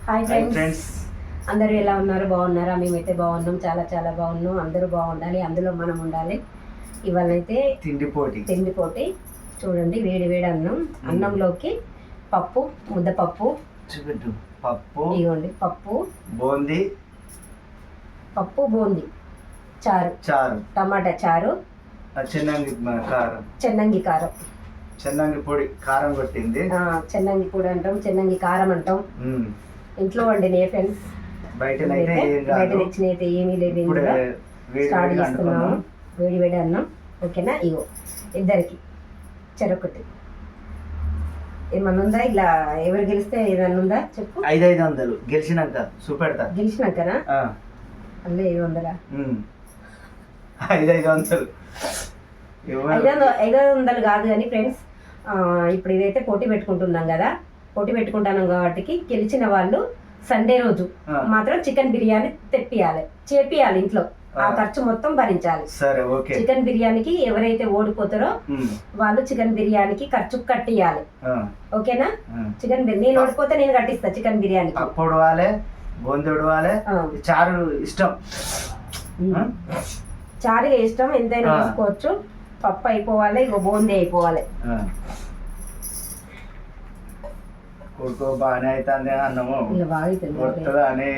Hi friends, friends అందరూ ఎలా ఉన్నారు? బాగున్నారా? మేమైతే బాగున్నాం, చాలా చాలా బాగున్నాం. అందరూ బాగుండాలి, అందులో మనం ఉండాలి. ఇవాళైతే తిండి పోటీ చూడండి. వేడి వేడి అన్నంలోకి పప్పు, ముద్దపప్పు, పప్పు ఇదిగోండి పప్పు బూందీ, బూందీ, చారు, టమాటా చారు, చెన్నంగి కారం, చెన్నంగి పొడి కారం కొట్టింది. చెన్నంగి పొడి అంటాం, చెన్నంగి కారం అంటాం. ఇంట్లో వండినే ఫ్రెండ్స్, బయట తెచ్చినైతే ఏమీ లేదు. స్టార్ట్ చేస్తున్నాము వేడి వేడి అన్నం. ఓకేనా? ఇగో ఇద్దరికి చెరొకటి. ఏమన్నా ఉందా? ఇలా ఎవరు గెలిస్తే ఏదన్నా ఉందా చెప్పు. 500 గెలిచినాక చూపెడతా. గెలిచినాకనా? అల్లే 500. 500 కాదు కానీ ఫ్రెండ్స్, ఇప్పుడు ఇదైతే పోటీ పెట్టుకుంటున్నాం కదా. పోటీ పెట్టుకుంటున్నాం కాబట్టి గెలిచిన వాళ్ళు సండే రోజు మాత్రం చికెన్ బిర్యానీ చేపియాలి ఇంట్లో. ఆ ఖర్చు మొత్తం భరించాలి. సరే, ఓకే. చికెన్ బిర్యానీకి ఎవరైతే ఓడిపోతారో వాళ్ళు చికెన్ బిర్యానీకి ఖర్చు కట్టియాలి. ఓకేనా? చికెన్ బిర్యానీ నేను ఓడిపోతే నేను కట్టిస్తా చికెన్ బిర్యానీ. చారు ఇష్టం, చారుగా ఇష్టం, ఎంతైనా తీసుకోవచ్చు. పప్పు అయిపోవాలి, ఇక బూందీ అయిపోవాలి. కొడుకో బాగానే అవుతుంది అన్నము. ఇక బాగా అవుతుంది అని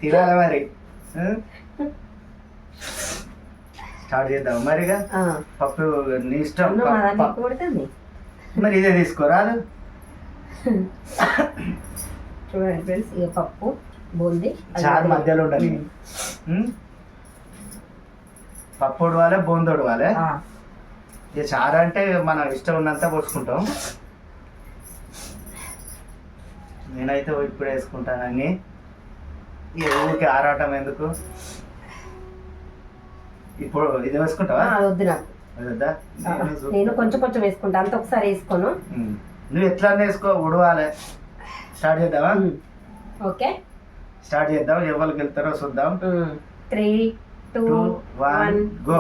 తినాలి మరి. స్టార్ట్ చేద్దాం మరిగా. పప్పు నీ ఇష్టం, మరి ఇదే తీసుకోరాదు. చూడండి ఫ్రెండ్స్, ఇక పప్పు బూందీ చారు మధ్యలో ఉండాలి. పప్పు ఉడవాలి, బూందీ ఉడవాలి. ఇక చారు అంటే మన ఇష్టం ఉన్నంత పోసుకుంటాం. నేనైతే ఇప్పుడు వేసుకుంటానని ఊరికి ఆరాటం ఎందుకు. ఇప్పుడు ఇది వేసుకుంటావా? వద్దు నాకు. నేను కొంచెం కొంచెం వేసుకుంటా, అంత ఒకసారి వేసుకోను. నువ్వు ఎట్లా వేసుకో, ఉడవాలి. స్టార్ట్ చేద్దామా? ఓకే, స్టార్ట్ చేద్దాం. ఎవరికి వెళ్తారో చూద్దాం. 3, 2, 1 గో.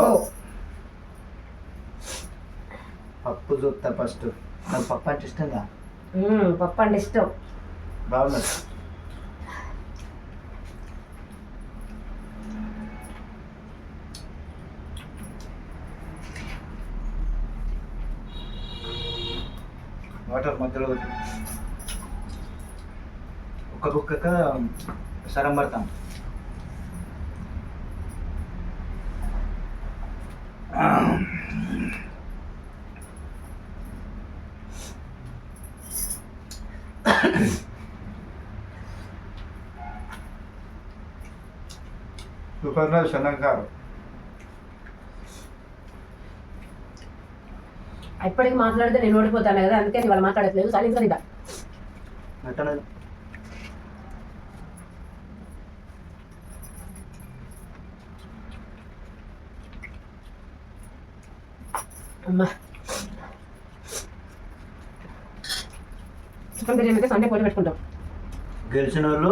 పప్పు చూస్తా ఫస్ట్. నాకు పప్పు అంటే ఇష్టంగా. పప్పు అంటే ఇష్టం. బాగున్నది. వాటర్ మధ్యలో ఒక బుక్కక సరం పడతాం. సూపర్ చెన్నంకారు. ఇప్పటికి మాట్లాడితే నేను ఓడిపోతాను కదా, అందుకే వాళ్ళు మాట్లాడట్లేదు. సైలెన్స్ ఇదా. అమ్మా, చికెన్ బిర్యానీకి సండే పోటీ పెట్టుకుంటాం. గెలిచిన వాళ్ళు,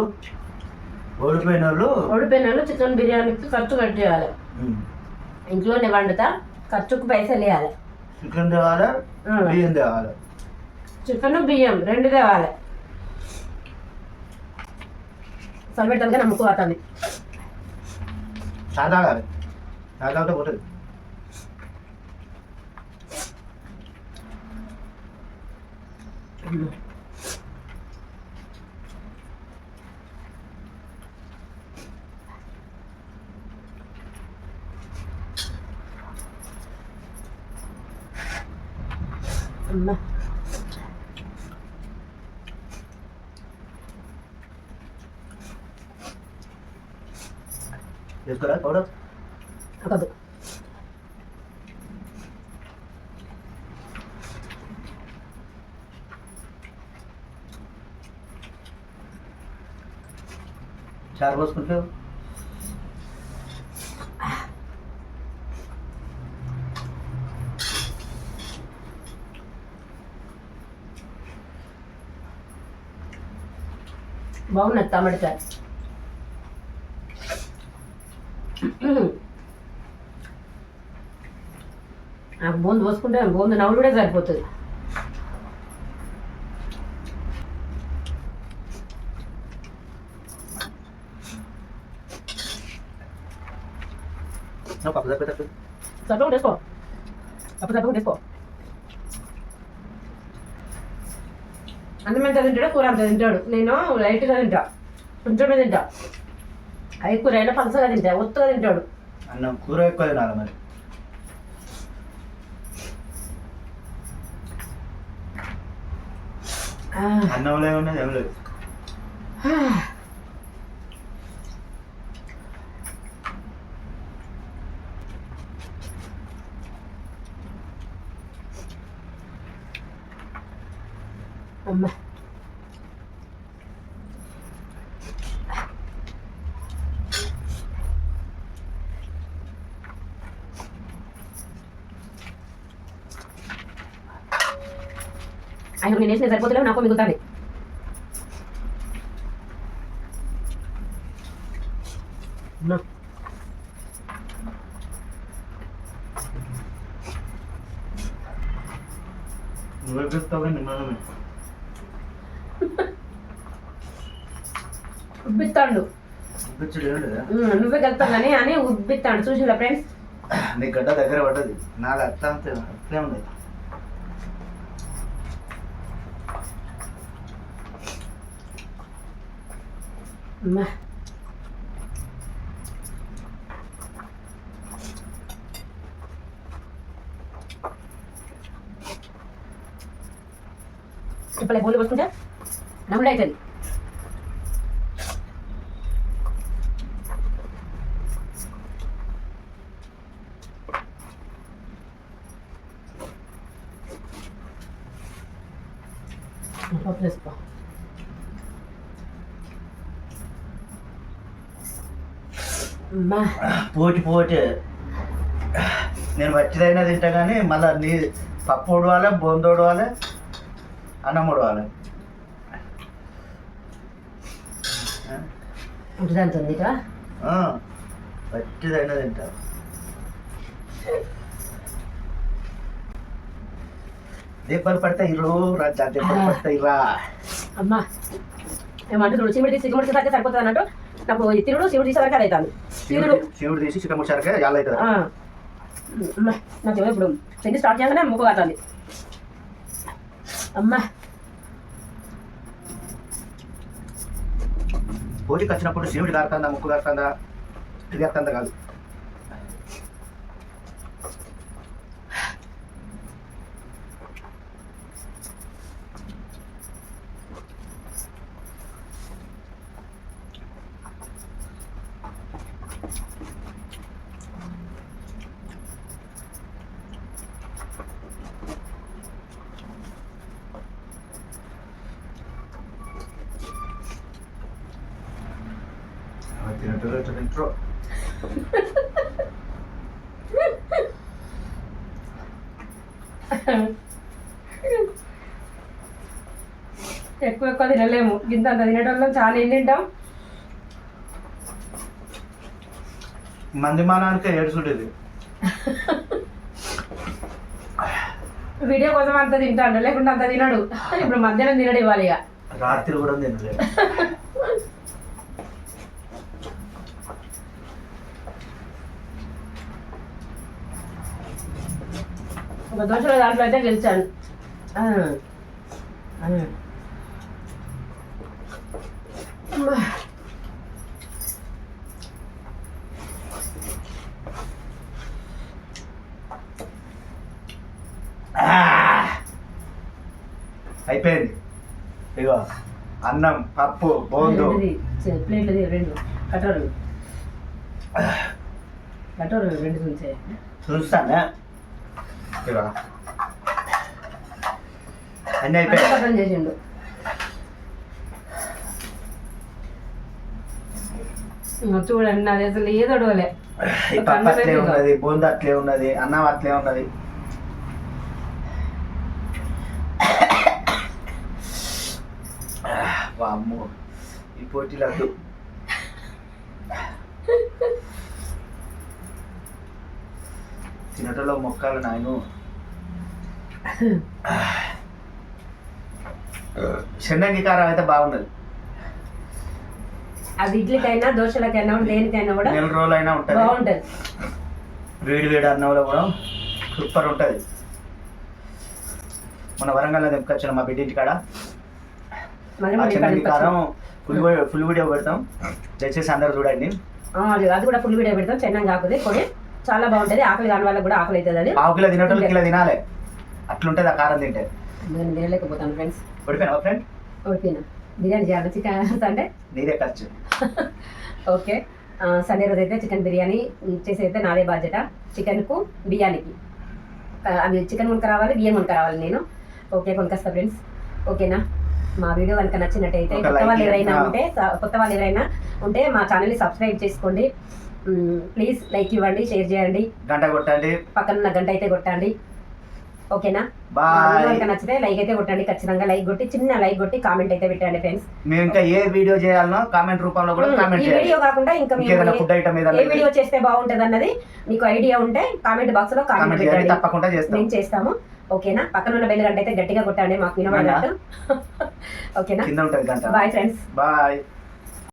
ఓడిపోయిన వాళ్ళు చికెన్ బిర్యానీకి ఖర్చు కట్టేయాలి. ఇంట్లోనే వండుతా, ఖర్చుకు పైసలు వేయాలి. చికెన్ తేవాలి, బియ్యం తేవాలి. చికెన్ బియ్యం 2 తేవాలి. సరిపెట్టాలిగా నమ్ముకోవాలి. సాధాగాలి, సాధాగా పోతుంది. అమ్మా, చేసుకోరా పౌడర్? ఒకదు. చారు పోసుకుంటావు. బాగున్నది టమాటా చారు. నాకు బోందు పోసుకుంటే బోందు నవ్వులు కూడా సరిపోతుంది. పప్పు సరిపోతుంది. సరిపోకుండా వేసుకో, పప్పు సరిపోకుండా వేసుకో. అన్నం ఎంత తింటాడో కూర అంత తింటాడు. నేను లైట్గా తింటా, కొంచెమే తింటా. అవి కూర అయినా పలసగా తింటా, ఒత్తుగా తింటాడు. అన్నం కూర ఎక్కువ తినాలి మరి. అన్నంలో ఏమున్నది ఏం లేదు. అమ్మా ఆయన నేను వేసిన సరిపోతలేవు, నాకు మిగులుతుంది. ఉబ్బిస్తాడు, నువ్వే కలుపుతావు కానీ అని ఉబ్బిస్తాడు. చూసిందా ఫ్రెండ్స్? నీ గడ్డ దగ్గర పడ్డది, నాకు అట్లా అంతే అట్లే ఉంది. ఇప్పుడు బోలు పోసుకుంటే నమ్ముడు అవుతుంది. పప్పు వేసుకో. పోటీ పోటీ నేను వచ్చిదైనా తింటా కానీ మళ్ళీ నీ పప్పు ఉడవాలి, బొందు ఉడవాలి, అన్నం ఉడవాలి. వచ్చిదైనా తింటా. దెబ్బలు పడతాయి ఇరు రాజా, దెబ్బలు పడతాయి రా. అమ్మా ఏమంటే చూడు, శివుడి తీసి సరిగ్గా సరిపోతుంది అన్నట్టు. నాకు తిరుడు శివుడు తీసే వరకు అది అవుతుంది. శివుడు తీసి చికెన్ ముచ్చారకే ఎలా అవుతుంది. నాకు ఇప్పుడు చెల్లి స్టార్ట్ చేయగానే ముక్కు కాటాలి. అమ్మా పోటీకి వచ్చినప్పుడు శివుడి కారుతుందా, ముక్కు కారుతుందా, ఇది కారుతుందా కాదు. Dentro. ఎక్కువ తినలేము, ఇంత అంత తినేటోళ్ళం చాలా. ఏం తింటాం? మంది మానానికి ఏడుచుండేది. వీడియో కోసం అంత తింటాడు, లేకుంటే అంత తినడు. ఇప్పుడు మధ్యాహ్నం తినడు, ఇవ్వాలి ఇక రాత్రి కూడా తినలేదు. ఒక దోశలో దాంట్లో అయితే గెలిచాను. అయిపోయింది. ఇగో అన్నం, పప్పు, బోందు ప్లేట్లు రెండు కటోరలు రెండు చూసే చూస్తానే. ఇగో అన్నీ అయిపోయి చేసిండు. చూడండి, నాది అసలు ఏదో అడవలే. పప్పు అట్లే ఉన్నది, బోందు అట్లే ఉన్నది, అన్నం అట్లే ఉన్నది. వామ్మో, ఈ పోటీలద్దు. తినటంలో మొక్కలు నాయను. చెన్నంగి కారం అయితే బాగున్నది. అది ఇడ్లీకైనా దోశలకైనా దేనికైనా కూడా నెల రోజులైనా ఉంటుంది, బాగుంటది. వేడి వేడి అన్నంలో కూడా సూపర్ ఉంటుంది. మన వరంగల్లో తెంపుకొచ్చిన మా బిడ్డ ఇంటికాడ చెన్నంగి కారం ఫుల్ వీడియో పెడతాం, దయచేసి అందరు చూడండి. అది కూడా ఫుల్ వీడియో పెడతాం. చెన్నంగి ఆకుది పొడి చాలా బాగుంటది. ఆకలి కాని వాళ్ళకి కూడా ఆకలి అవుతుంది. అది ఆకులో తినటం కిలో తినాలి, అట్లుంటది ఆ కారం తింటే. నేను తినలేకపోతాను ఫ్రెండ్స్. ఓడిపోయినా ఫ్రెండ్? ఓడిపోయినా. బిర్యానీ చేయాలి చికెన్ సండే, నీదే ఖర్చు. ఓకే. సండే రోజు అయితే చికెన్ బిర్యానీ చేసి అయితే నాదే బాధ్యత. చికెన్కు బియ్యానికి అవి చికెన్ కొనుక రావాలి, బియ్యం కొనుక రావాలి నేను. ఓకే, కొనుకొస్తా ఫ్రెండ్స్. ఓకేనా? మా వీడియో కనుక నచ్చినట్టయితే కొత్త వాళ్ళు ఎవరైనా ఉంటే మా ఛానల్ని సబ్స్క్రైబ్ చేసుకోండి. ప్లీజ్ లైక్ ఇవ్వండి, షేర్ చేయండి, గంట కొట్టండి, పక్కన గంట అయితే కొట్టండి. ఓకేనా? బాయ్. కనుక నచ్చితే లైక్ అయితే కొట్టండి, ఖచ్చితంగా లైక్ కొట్టి చిన్న లైక్ కొట్టి కామెంట్ అయితే పెట్టండి ఫ్రెండ్స్. మేము ఇంకా ఏ వీడియో చేయాలనో కామెంట్ రూపంలో కూడా కామెంట్ ఈ వీడియో కాకుండా ఇంకా ఫుడ్ ఐటమ్ ఏ వీడియో చేస్తే బాగుంటది అన్నది మీకు ఐడియా ఉంటే కామెంట్ బాక్స్ లో కామెంట్ పెట్టండి, తప్పకుండా మేము చేస్తాము. ఓకేనా? పక్కన ఉన్న బెల్ గంట అయితే గట్టిగా కొట్టండి, మాకు వినబడినట్టు. ఓకేనా? కింద ఉంటుంది గంట. Bye friends. బాయ్.